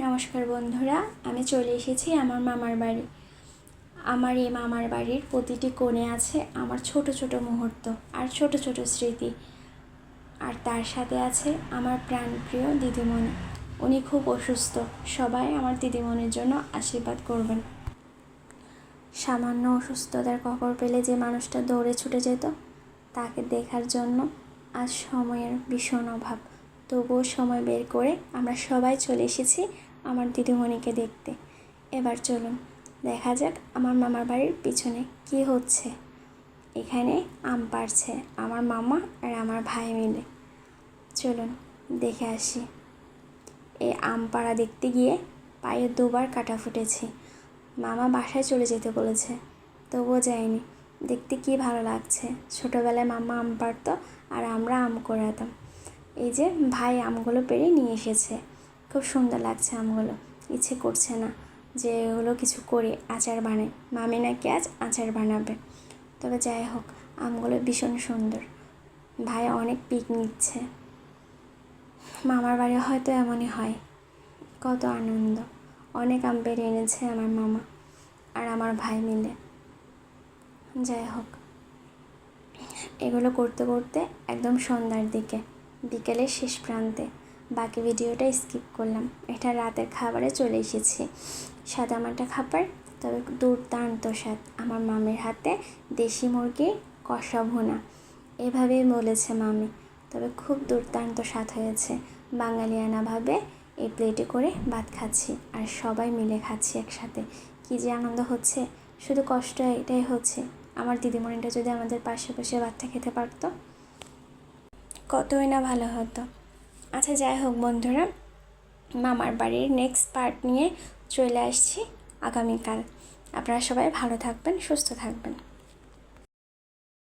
নমস্কার বন্ধুরা, আমি চলে এসেছি আমার মামার বাড়ি। আমার এই মামার বাড়ির প্রতিটি কোণে আছে আমার ছোট ছোট মুহূর্ত আর ছোট ছোট স্মৃতি। আর তার সাথে আছে আমার প্রাণপ্রিয় দিদিমণি। উনি খুব অসুস্থ। সবাই আমার দিদিমণির জন্য আশীর্বাদ করবেন। সামান্য অসুস্থতার খবর পেলে যে মানুষটা দৌড়ে ছুটে যেত, তাকে দেখার জন্য আজ সময়ের ভীষণ অভাব। তবুও সময় বের করে আমরা সবাই চলে এসেছি আমার দিদিমণিকে দেখতে। এবার চলুন দেখা যাক আমার মামার বাড়ির পিছনে কি হচ্ছে। এখানে আম পাড়ছে আমার মামা আর আমার ভাই মিলে। চলুন দেখে আসি। এই আম পাড়া দেখতে গিয়ে পায়ে দুবার কাটা ফুটেছি। মামা বাসায় চলে যেতে বলেছে, তবুও যায়নি। দেখতে কি ভালো লাগছে। ছোটোবেলায় মামা আম পাড়তো আর আমরা আম কুড়াতাম। এই যে ভাই আমগুলো পেড়ে নিয়ে এসেছে। খুব সুন্দর লাগছে আমগুলো। ইচ্ছে করছে না যে এগুলো কিছু করে আচার বানায়। মামি নাকি আজ আচার বানাবে। তবে যাই হোক, আমগুলো ভীষণ সুন্দর। ভাই অনেক পিক নিচ্ছে। মামার বাড়ি হয়তো এমনই হয়। কত আনন্দ। অনেক আম পেড়ে এনেছে আমার মামা আর আমার ভাই মিলে। যাই হোক, এগুলো করতে করতে একদম সন্ধ্যার দিকে, বিকেলের শেষ প্রান্তে। বাকি ভিডিওটা স্কিপ করলাম। এটা রাতের খাবারে চলে এসেছি। সাদামাটা খাবার, তবে দুর্দান্ত স্বাদ। আমার মামির হাতে দেশি মুরগির কষা ভুনা, এভাবেই বলেছে মামি। তবে খুব দুর্দান্ত স্বাদ হয়েছে। বাঙালিয়ানাভাবে এই প্লেটে করে ভাত খাচ্ছি আর সবাই মিলে খাচ্ছি একসাথে। কী যে আনন্দ হচ্ছে। শুধু কষ্ট এটাই হচ্ছে, আমার দিদিমণিটা যদি আমাদের পাশে বসে ভাতটা খেতে পারতো, কতই না ভালো হতো। আচ্ছা যাই হোক বন্ধুরা, মামার বাড়ির নেক্সট পার্ট নিয়ে চলে আসছি আগামীকাল। আপনারা সবাই ভালো থাকবেন, সুস্থ থাকবেন।